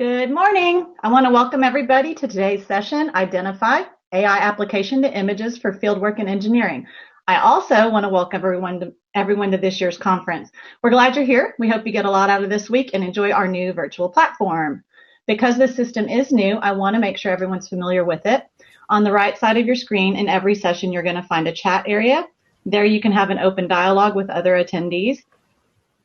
Good morning. I want to welcome everybody to today's session, iDentify, AI application to images for fieldwork and engineering. I also want to welcome everyone to this year's conference. We're glad you're here. We hope you get a lot out of this week and enjoy our new virtual platform. Because this system is new, I want to make sure everyone's familiar with it. On the right side of your screen, in every session, you're going to find a chat area. There you can have an open dialogue with other attendees.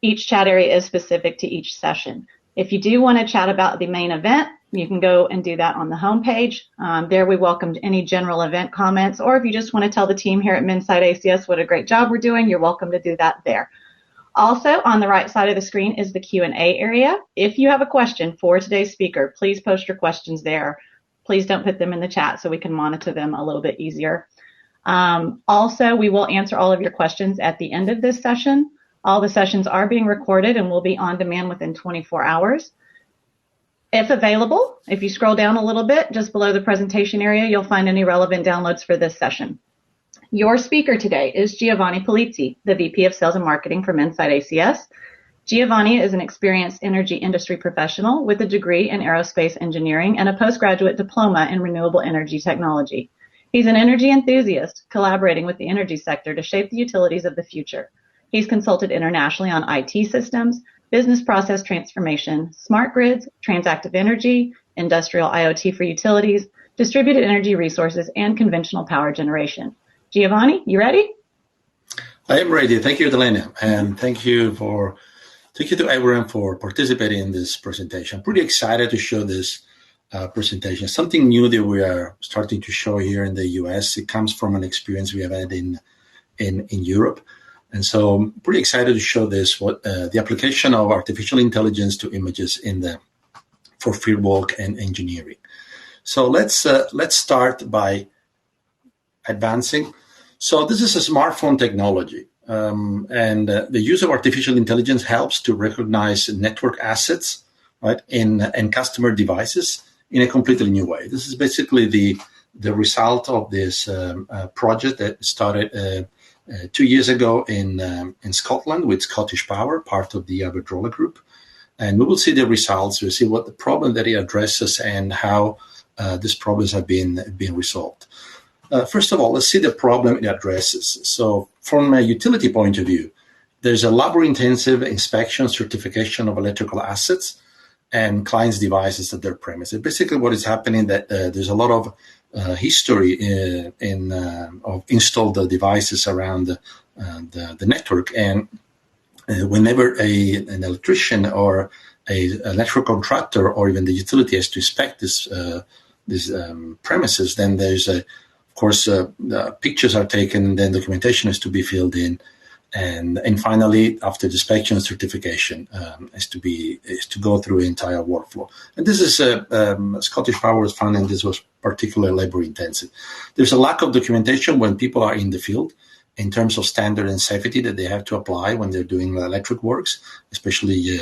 Each chat area is specific to each session. If you do want to chat about the main event, you can go and do that on the homepage. There we welcome any general event comments, or if you just want to tell the team here at Minsait ACS what a great job we're doing, you're welcome to do that there. Also, on the right side of the screen is the Q&A area. If you have a question for today's speaker, please post your questions there. Please don't put them in the chat so we can monitor them a little bit easier. Also, we will answer all of your questions at the end of this session. All the sessions are being recorded and will be on demand within 24 hours. If available, if you scroll down a little bit, just below the presentation area, you'll find any relevant downloads for this session. Your speaker today is Giovanni Polizzi, the VP of Sales and Marketing for Minsait ACS. Giovanni is an experienced energy industry professional with a degree in aerospace engineering and a postgraduate diploma in renewable energy technology. He's an energy enthusiast, collaborating with the energy sector to shape the utilities of the future. He's consulted internationally on IT systems, business process transformation, smart grids, transactive energy, industrial IoT for utilities, distributed energy resources, and conventional power generation. Giovanni, you ready? I am ready. Thank you, Delena, and thank you to everyone for participating in this presentation. I'm pretty excited to show this presentation. Something new that we are starting to show here in the US. It comes from an experience we have had in Europe. And so I'm pretty excited to show this, the application of artificial intelligence to images for fieldwork and engineering. So let's start by advancing. So this is a smartphone technology, and the use of artificial intelligence helps to recognize network assets, right, in customer devices in a completely new way. This is basically the result of this project that started 2 years ago in Scotland with Scottish Power, part of the Iberdrola group. And we will see the results. We'll see what the problem that it addresses and how these problems have been resolved. First of all, let's see the problem it addresses. So from a utility point of view, there's a labor-intensive inspection, certification of electrical assets and clients' devices at their premises. Basically what is happening that there's a lot of history of installed devices around the network, and whenever an electrician or an electrical contractor or even the utility has to inspect these premises, then there's of course pictures are taken, and then documentation has to be filled in, and finally after the inspection certification is to go through the entire workflow. And this is Scottish Power was finding this was particularly labor intensive. There's a lack of documentation when people are in the field in terms of standard and safety that they have to apply when they're doing electric works, especially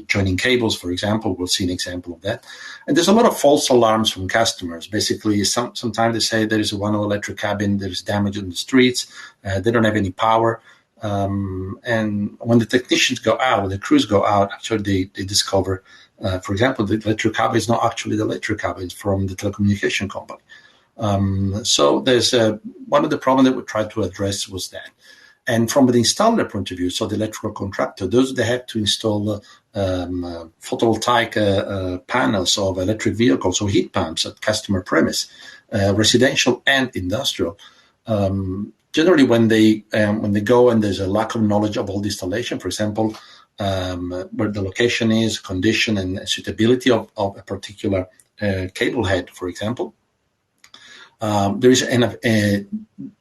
joining cables, for example. We'll see an example of that. And there's a lot of false alarms from customers. Basically, sometimes they say there is one electric cabin, there's damage on the streets, they don't have any power. And when the technicians go out, the crews go out, actually they discover, for example, the electric cable is not actually the electric cable, it's from the telecommunication company. So there's one of the problems that we tried to address was that. And from the installer point of view, so the electrical contractor, those that have to install photovoltaic panels of electric vehicles or heat pumps at customer premise, residential and industrial. Generally, when they go and there's a lack of knowledge of all the installation, for example, where the location is, condition and suitability of a particular cable head, for example, there is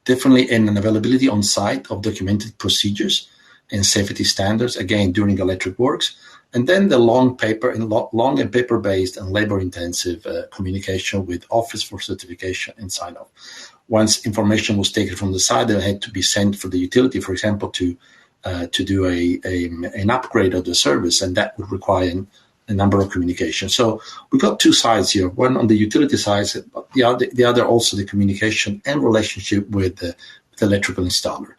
definitely an availability on site of documented procedures and safety standards, again, during electric works. And then the long and paper-based and labor-intensive communication with Office for Certification and sign-off. Once information was taken from the site, it had to be sent for the utility, for example, to do an upgrade of the service, and that would require a number of communications. So we got two sides here, one on the utility side, but the other also the communication and relationship with the electrical installer.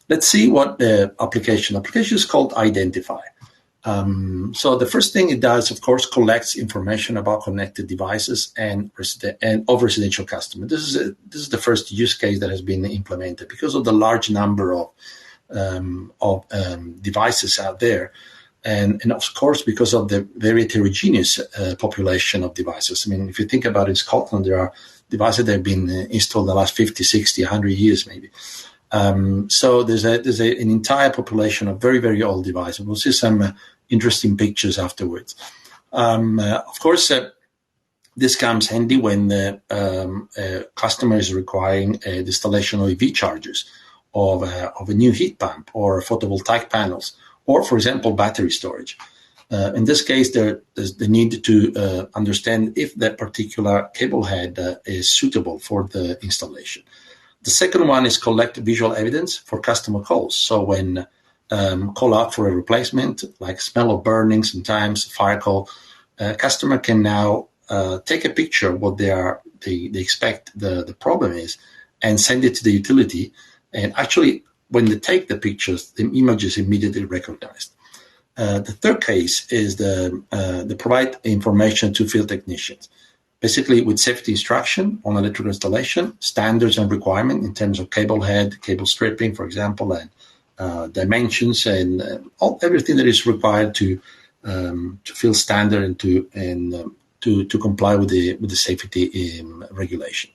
Let's see what the application is called iDentify. So the first thing it does, of course, collects information about connected devices and of residential customers. This is the first use case that has been implemented because of the large number of devices out there, and of course because of the very heterogeneous population of devices. I mean, if you think about it, in Scotland, there are devices that have been installed the last 50, 60, 100 years maybe. So there's an entire population of very, very old devices. We'll see some interesting pictures afterwards. Of course, this comes handy when the customer is requiring the installation of EV chargers, of a new heat pump or photovoltaic panels, or, for example, battery storage. In this case, there's the need to understand if that particular cable head is suitable for the installation. The second one is collect visual evidence for customer calls. So when call out for a replacement, like smell of burning, sometimes fire call, customer can now take a picture of what they expect the problem is and send it to the utility. And actually, when they take the pictures, the image is immediately recognized. The third case is the provide information to field technicians, basically with safety instruction on electrical installation, standards and requirements in terms of cable head, cable stripping, for example, and dimensions and everything that is required to feel standard and to comply with the safety regulation.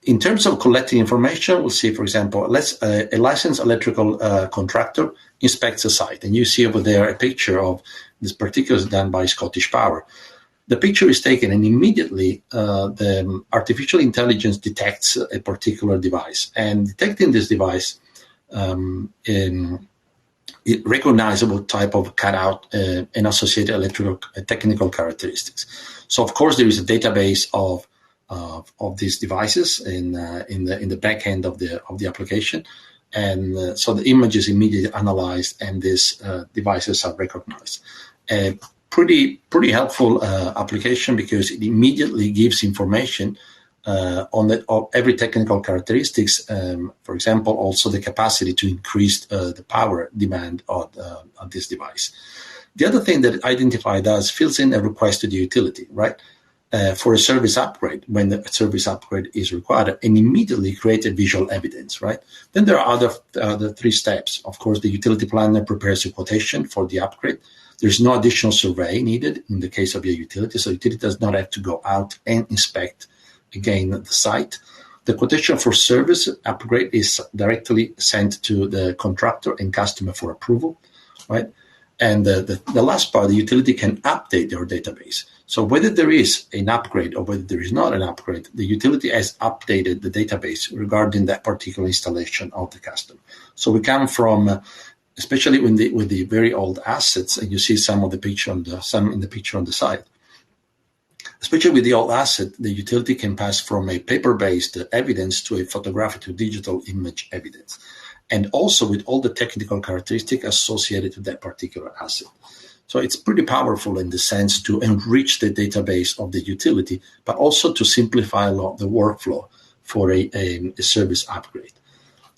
In terms of collecting information, we'll see, for example, a licensed electrical contractor inspects a site, and you see over there a picture of this particular done by Scottish Power. The picture is taken, and immediately the artificial intelligence detects a particular device. And detecting this device, it recognizable type of cutout and associated electrical technical characteristics. So, of course, there is a database of these devices in the back end of the application, and so the image is immediately analyzed, and these devices are recognized. Pretty helpful application because it immediately gives information on every technical characteristics. For example, also the capacity to increase the power demand of this device. The other thing that iDentify does, fills in a request to the utility, right? For a service upgrade, when the service upgrade is required, and immediately create a visual evidence, right? Then there are other three steps. Of course, the utility planner prepares a quotation for the upgrade. There's no additional survey needed in the case of your utility, so utility does not have to go out and inspect again the site. The quotation for service upgrade is directly sent to the contractor and customer for approval, right? And the last part, the utility can update their database. So whether there is an upgrade or whether there is not an upgrade, the utility has updated the database regarding that particular installation of the customer. So we come from, especially with the very old assets, and you see some in the picture on the side. Especially with the old asset, the utility can pass from a paper-based evidence to a photographic to digital image evidence, and also with all the technical characteristics associated with that particular asset. So it's pretty powerful in the sense to enrich the database of the utility, but also to simplify a lot the workflow for a service upgrade.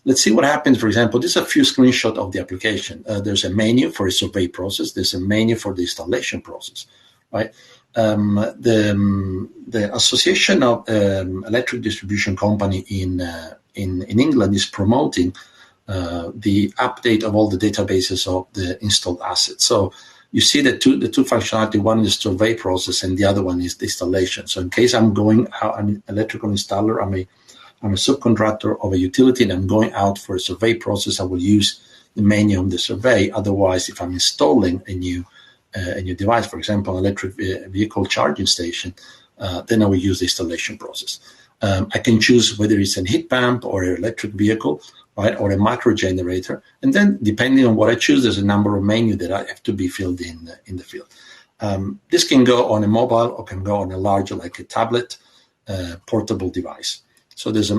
Let's see what happens. For example, this is a few screenshots of the application. There's a menu for a survey process. There's a menu for the installation process, right? The Association of Electric Distribution Company in England is promoting the update of all the databases of the installed assets. So you see the two functionality. One is the survey process, and the other one is the installation. So in case I'm an electrical installer, I'm a subcontractor of a utility, and I'm going out for a survey process, I will use the menu on the survey. Otherwise, if I'm installing a new device, for example, an electric vehicle charging station, then I will use the installation process. I can choose whether it's a heat pump or an electric vehicle, right, or a micro generator. And then, depending on what I choose, there's a number of menus that I have to be filled in the field. This can go on a mobile or can go on a larger, like a tablet, portable device. So there's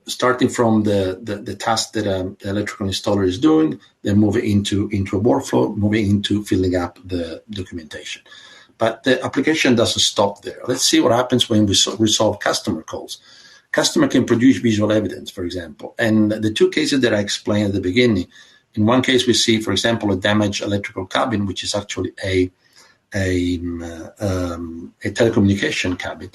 starting from the task that the electrical installer is doing, then moving into a workflow, moving into filling up the documentation. But the application doesn't stop there. Let's see what happens when we resolve customer calls. Customer can produce visual evidence, for example. And the two cases that I explained at the beginning, In one case, we see, for example, a damaged electrical cabin, which is actually a telecommunication cabin.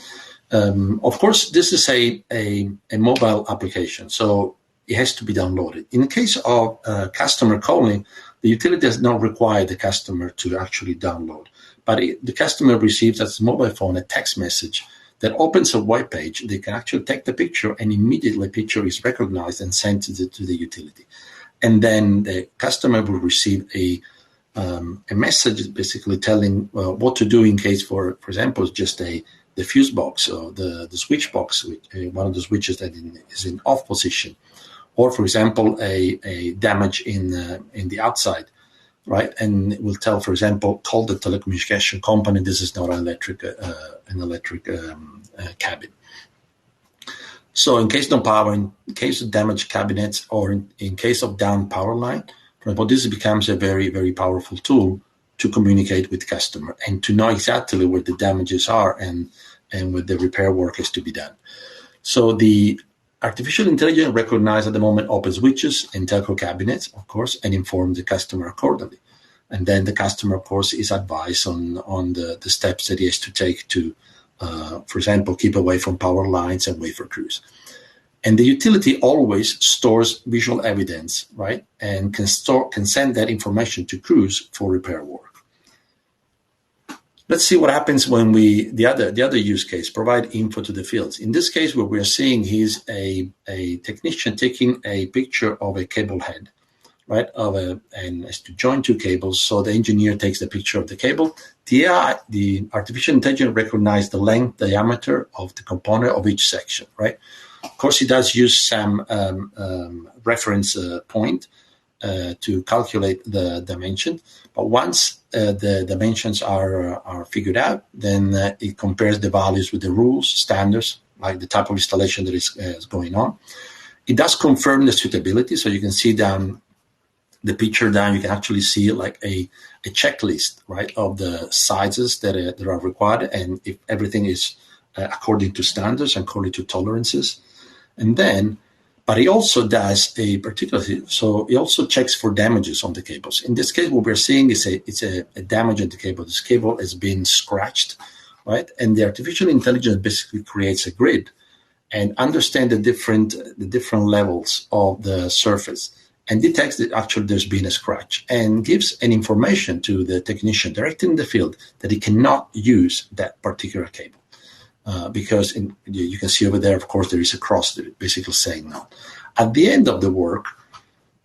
Of course, this is a mobile application, so it has to be downloaded. In the case of customer calling, the utility does not require the customer to actually download, but the customer receives as a mobile phone a text message that opens a web page. They can actually take the picture, and immediately the picture is recognized and sent to the utility. And then the customer will receive a message basically telling what to do in case, for example, just the fuse box or the switch box, one of the switches that is in off position, or for example, a damage in the outside, right? And it will tell, for example, call the telecommunication company. This is not an electric cabin. So in case no power, in case of damaged cabinets, or in case of down power line, for example, this becomes a very, very powerful tool to communicate with the customer and to know exactly where the damages are and where the repair work is to be done. So the artificial intelligence recognizes at the moment open switches and telco cabinets, of course, and inform the customer accordingly. And then the customer, of course, is advised on the steps that he has to take to, for example, keep away from power lines and wait for crews. And the utility always stores visual evidence, right? And can send that information to crews for repair work. Let's see what happens when the other use case, provide info to the fields. In this case, what we're seeing is a technician taking a picture of a cable head, right? And has to join two cables. So the engineer takes the picture of the cable. The artificial intelligence recognizes the length, diameter of the component of each section, right? Of course, it does use some reference point to calculate the dimension. But once the dimensions are figured out, then it compares the values with the rules, standards, like the type of installation that is going on. It does confirm the suitability. So you can see down the picture down, you can actually see like a checklist, right, of the sizes that are required, and if everything is according to standards and according to tolerances. And then, but it also does a particular, so it also checks for damages on the cables. In this case, what we're seeing is it's a damage on the cable. This cable has been scratched, right? And the artificial intelligence basically creates a grid and understands the different levels of the surface and detects that actually there's been a scratch and gives an information to the technician directly in the field that he cannot use that particular cable. Because you can see over there, of course, there is a cross that basically saying no. At the end of the work,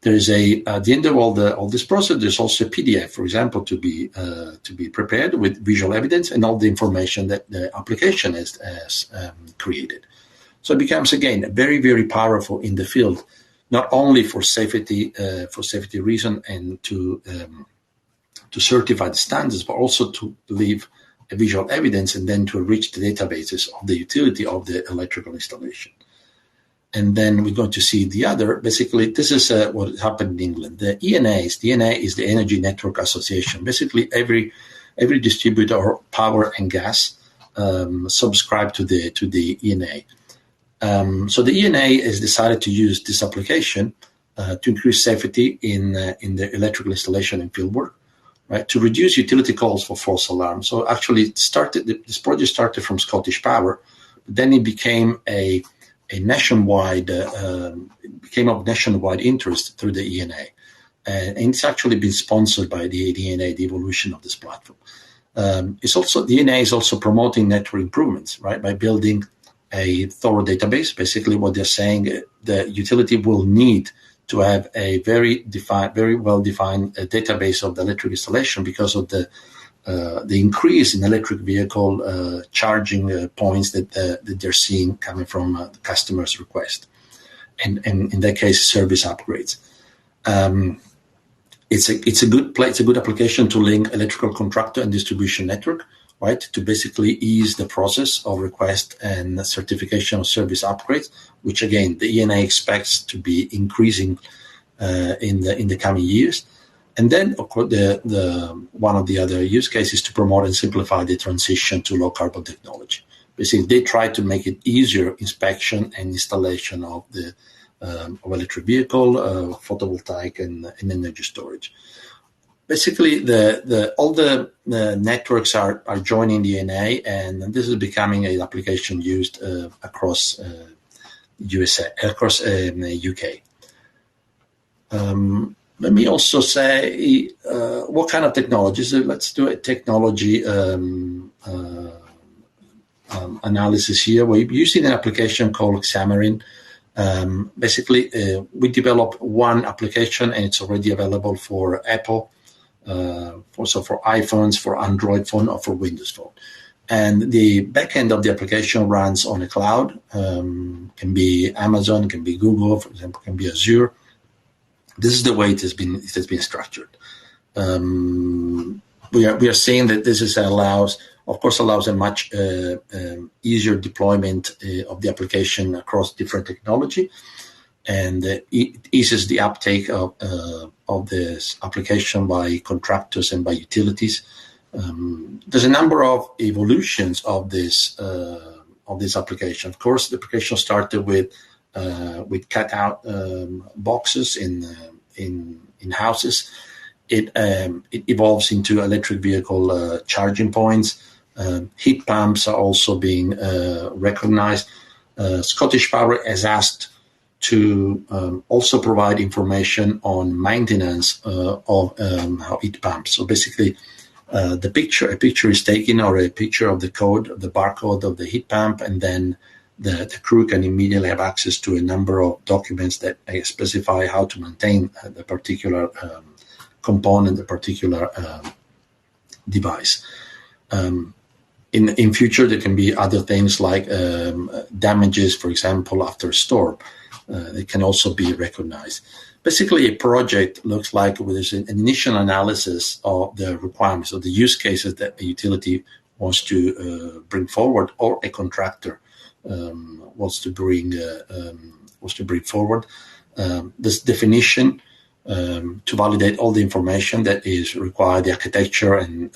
there is at the end of all this process, there's also a PDF, for example, to be prepared with visual evidence and all the information that the application has created. So it becomes again very, very powerful in the field, not only for safety reason and to certify the standards, but also to leave visual evidence and then to enrich the databases of the utility of the electrical installation. And then we're going to see the other, basically, this is what happened in England. The ENA is the Energy Network Association. Basically, every distributor of power and gas subscribe to the ENA. So the ENA has decided to use this application to increase safety in the electrical installation and fieldwork, right, to reduce utility calls for false alarms. So actually, this project started from Scottish Power, but then it became a nationwide of nationwide interest through the ENA, and it's actually been sponsored by the ENA, the evolution of this platform. The ENA is also promoting network improvements, right, by building a thorough database. Basically, what they're saying, the utility will need to have a very well-defined database of the electric installation because of the increase in electric vehicle charging points that they're seeing coming from the customer's request, and in that case, service upgrades. It's a good application to link electrical contractor and distribution network, right, to basically ease the process of request and certification of service upgrades, which again the ENA expects to be increasing in the coming years. And then, of course, the one of the other use cases to promote and simplify the transition to low carbon technology. Basically, they try to make it easier inspection and installation of the of electric vehicle, photovoltaic, and energy storage. Basically, all the networks are joining DNA, and this is becoming an application used across UK. Let me also say what kind of technologies. Let's do a technology analysis here. We're using an application called Xamarin. Basically, we developed one application, and it's already available for Apple, also for iPhones, for Android phone, or for Windows phone. And the backend of the application runs on a cloud. Can be Amazon, can be Google, for example, can be Azure. This is the way it has been structured. We are saying that this allows a much easier deployment of the application across different technology, and it eases the uptake of this application by contractors and by utilities. There's a number of evolutions of this application. Of course, the application started with cutout boxes in houses. It evolves into electric vehicle charging points. Heat pumps are also being recognized. Scottish Power has asked to also provide information on maintenance of heat pumps. So basically, a picture is taken, or a picture of the barcode of the heat pump, and then the crew can immediately have access to a number of documents that specify how to maintain the particular component, the particular device. In future, there can be other things like damages, for example, after a storm. They can also be recognized. Basically, a project looks like there's an initial analysis of the requirements, of the use cases that a utility wants to bring forward, or a contractor wants to bring forward. This definition to validate all the information that is required, the architecture and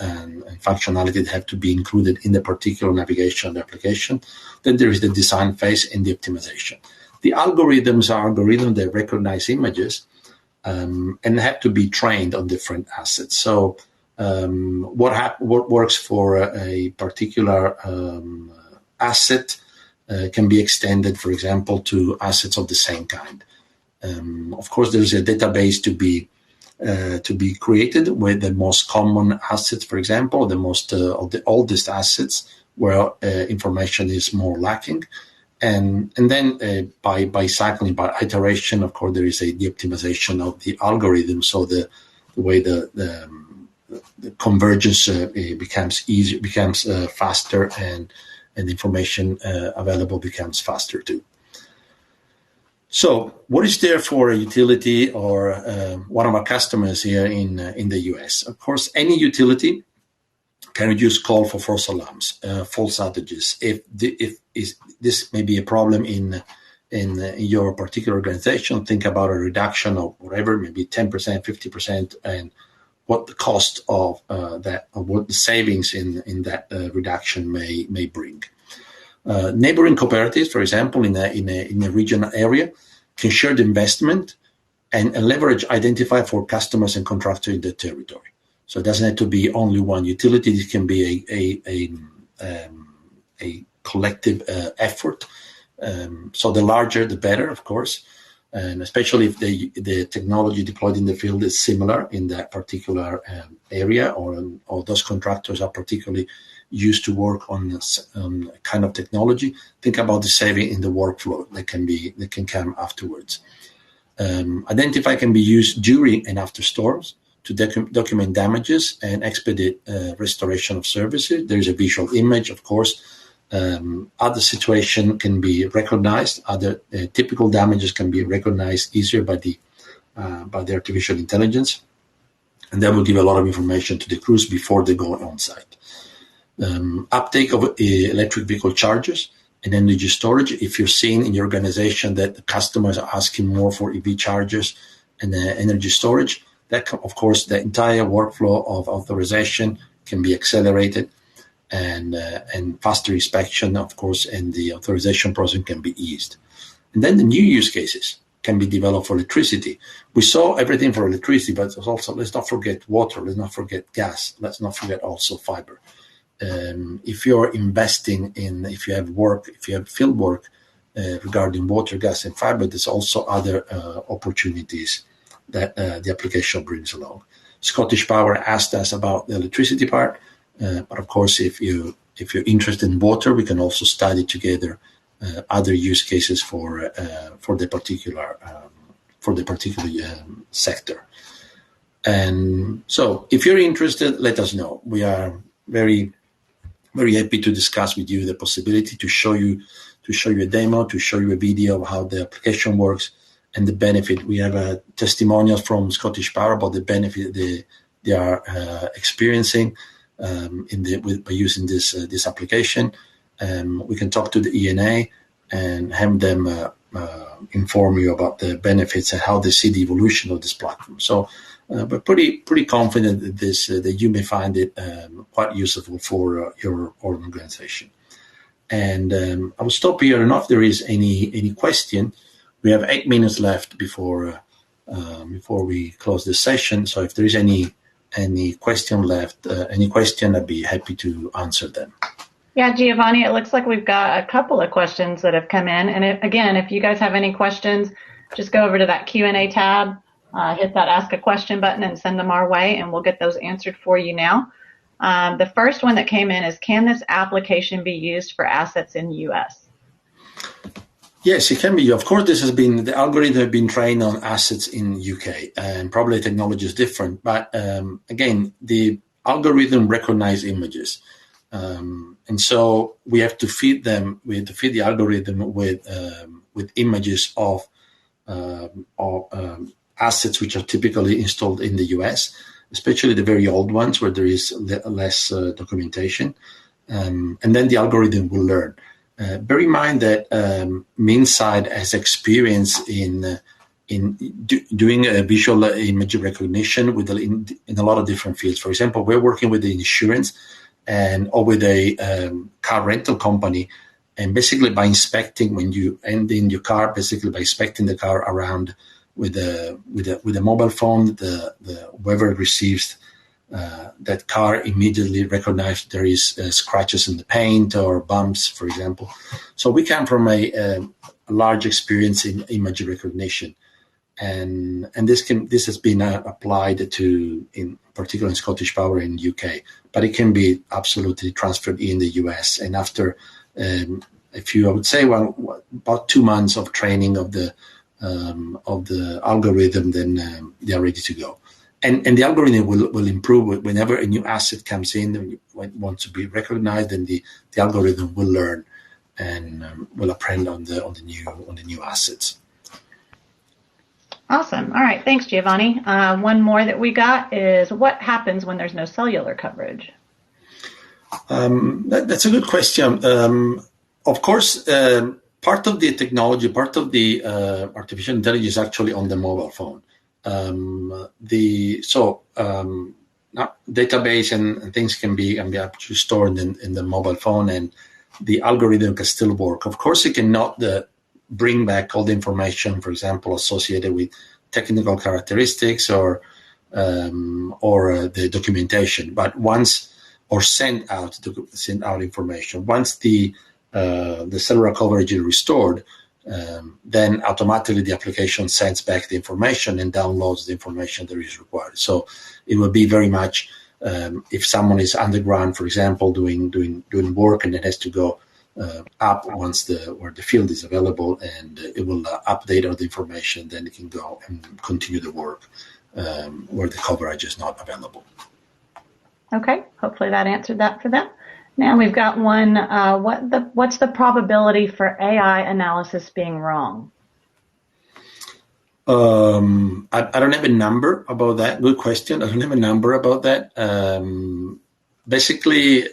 functionality that have to be included in the particular navigation of the application. Then there is the design phase and the optimization. The algorithms that recognize images and have to be trained on different assets. So what works for a particular asset can be extended, for example, to assets of the same kind. Of course, there's a database to be created with the most common assets, for example, the most of the oldest assets where information is more lacking. And then by cycling, by iteration, of course, there is the optimization of the algorithm. So the way the convergence becomes easier, becomes faster, and information available becomes faster too. So what is there for a utility or one of our customers here in the US? Of course, any utility can reduce call for false alarms, false outages. If this may be a problem in your particular organization, think about a reduction of whatever, maybe 10%, 50%, and what the cost of that, or what the savings in that reduction may bring. Neighboring cooperatives, for example, in a regional area, can share the investment and leverage iDentify for customers and contractors in the territory. So it doesn't have to be only one utility. It can be a collective effort. So the larger, the better, of course, and especially if the technology deployed in the field is similar in that particular area, or those contractors are particularly used to work on kind of technology. Think about the saving in the workflow that can come afterwards. iDentify can be used during and after storms to document damages and expedite restoration of services. There's a visual image, of course. Other situation can be recognized. Other typical damages can be recognized easier by the artificial intelligence, and that will give a lot of information to the crews before they go on site. Uptake of electric vehicle chargers and energy storage. If you're seeing in your organization that the customers are asking more for EV chargers and energy storage, that of course the entire workflow of authorization can be accelerated, and faster inspection, of course, and the authorization process can be eased. And then the new use cases can be developed for electricity. We saw everything for electricity, but also let's not forget water, let's not forget gas, let's not forget also fiber. If you're investing if you have field work regarding water, gas, and fiber, there's also other opportunities that the application brings along. Scottish Power asked us about the electricity part, but of course, if you're interested in water, we can also study together other use cases for the particular sector. And so, if you're interested, let us know. We are very, very happy to discuss with you the possibility to show you a demo, to show you a video of how the application works and the benefit. We have testimonials from Scottish Power about the benefit they are experiencing by using this application. We can talk to the ENA and have them inform you about the benefits and how they see the evolution of this platform. So we're pretty confident that you may find it quite useful for your organization. And I will stop here. I don't know if there is any question. We have 8 minutes left before we close this session. So if there is any question left, I'd be happy to answer them. Yeah, Giovanni, it looks like we've got a couple of questions that have come in. And again, if you guys have any questions, just go over to that Q&A tab, hit that Ask a Question button and send them our way, and we'll get those answered for you now. The first one that came in is, can this application be used for assets in the U.S.? Yes, it can be. Of course, the algorithm has been trained on assets in UK, and probably the technology is different. But again, the algorithm recognizes images. And so we have to feed the algorithm with images of assets which are typically installed in the US, especially the very old ones where there is less documentation. And then the algorithm will learn. Bear in mind that Minsait has experience in doing visual image recognition in a lot of different fields. For example, we're working with the insurance or with a car rental company, and basically by inspecting when you end in your car, basically by inspecting the car around with a mobile phone, whoever receives that car immediately recognizes there is scratches in the paint or bumps, for example. So we come from a large experience in image recognition, and this has been applied to, in particular, in Scottish Power in UK, but it can be absolutely transferred in the US. And after I would say, about 2 months of training of the algorithm, then they are ready to go. And the algorithm will improve whenever a new asset comes in and wants to be recognized. Then the algorithm will learn and will apprend on the new assets. Awesome. All right. Thanks, Giovanni. One more that we got is, what happens when there's no cellular coverage? That's a good question. Of course, part of the technology, part of the artificial intelligence is actually on the mobile phone. Database and things can be actually stored in the mobile phone, and the algorithm can still work. Of course, it cannot bring back all the information, for example, associated with technical characteristics or the documentation. But send out information. Once the cellular coverage is restored, then automatically the application sends back the information and downloads the information that is required. So it will be very much if someone is underground, for example, doing work, and it has to go up where the field is available, and it will update all the information. Then it can go and continue the work where the coverage is not available. Okay, hopefully that answered that for them. Now we've got one. What's the probability for AI analysis being wrong? I don't have a number about that. Good question. I don't have a number about that. Basically,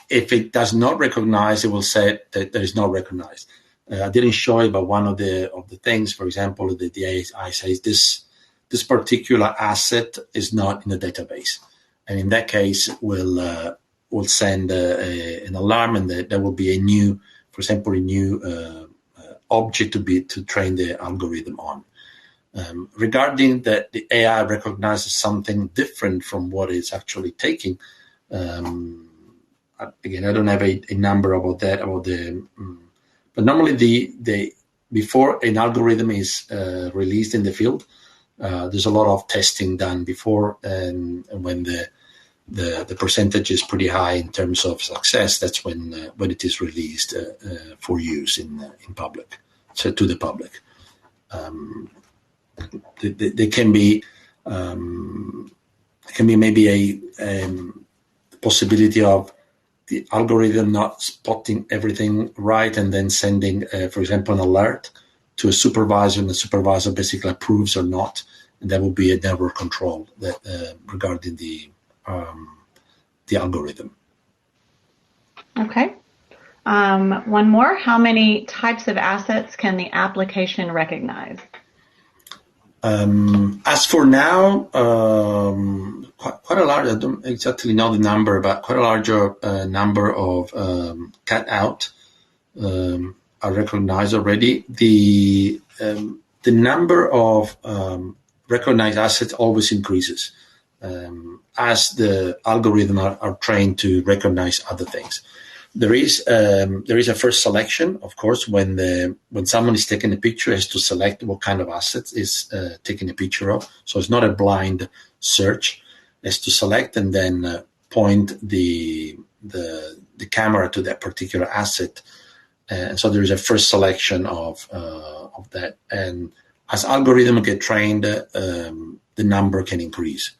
if it does not recognize, it will say that there is not recognized. I didn't show it, but one of the things, for example, the AI says this particular asset is not in the database, and in that case, we'll send an alarm, and there will be a new object to train the algorithm on. Regarding that, the AI recognizes something different from what it's actually taking. Again, I don't have a number about that. But normally before an algorithm is released in the field, there's a lot of testing done before, and when the percentage is pretty high in terms of success, that's when it is released for use in public, so to the public. There can be maybe a possibility of the algorithm not spotting everything right and then sending, for example, an alert to a supervisor, and the supervisor basically approves or not, and that will be a network control that regarding the algorithm. Okay. One more. How many types of assets can the application recognize? As for now, quite a large, I don't exactly know the number, but quite a larger number of cut-out are recognized already. The number of recognized assets always increases as the algorithm are trained to recognize other things. There is a first selection, of course, when someone is taking a picture, has to select what kind of assets is taking a picture of. So it's not a blind search. It has to select and then point the camera to that particular asset. And so there is a first selection of that. And as algorithms get trained, the number can increase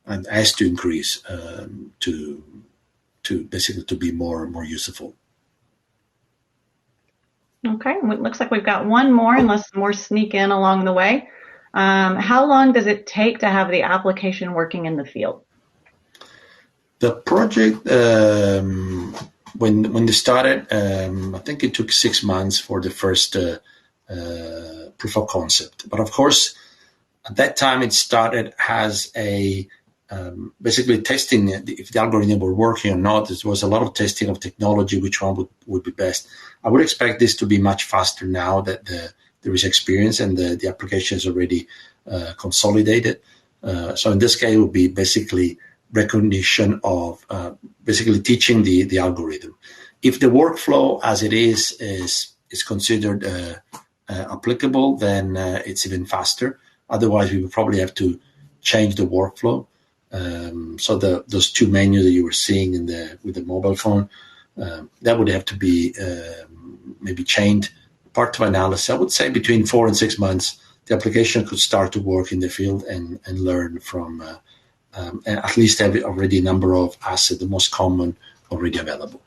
and has to increase to basically to be more useful. Okay, it looks like we've got one more, unless more sneak in along the way. How long does it take to have the application working in the field? The project, when they started, I think it took 6 months for the first proof of concept. But of course, at that time it started as a basically testing if the algorithm were working or not. There was a lot of testing of technology, which one would be best. I would expect this to be much faster now that there is experience and the application is already consolidated. So in this case, it would be basically recognition of basically teaching the algorithm. If the workflow as it is considered applicable, then it's even faster. Otherwise, we would probably have to change the workflow. So those two menus that you were seeing with the mobile phone, that would have to be maybe changed. Part of analysis, I would say between 4 and 6 months, the application could start to work in the field and learn from and at least have already a number of assets, the most common, already available.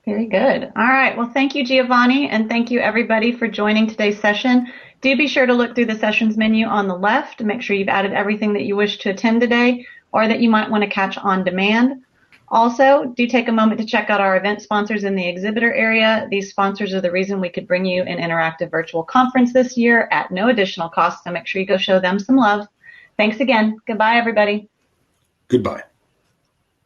Very good. All right. Well, thank you, Giovanni, and thank you, everybody, for joining today's session. Do be sure to look through the sessions menu on the left to make sure you've added everything that you wish to attend today or that you might want to catch on demand. Also, do take a moment to check out our event sponsors in the exhibitor area. These sponsors are the reason we could bring you an interactive virtual conference this year at no additional cost, so make sure you go show them some love. Thanks again. Goodbye, everybody. Goodbye.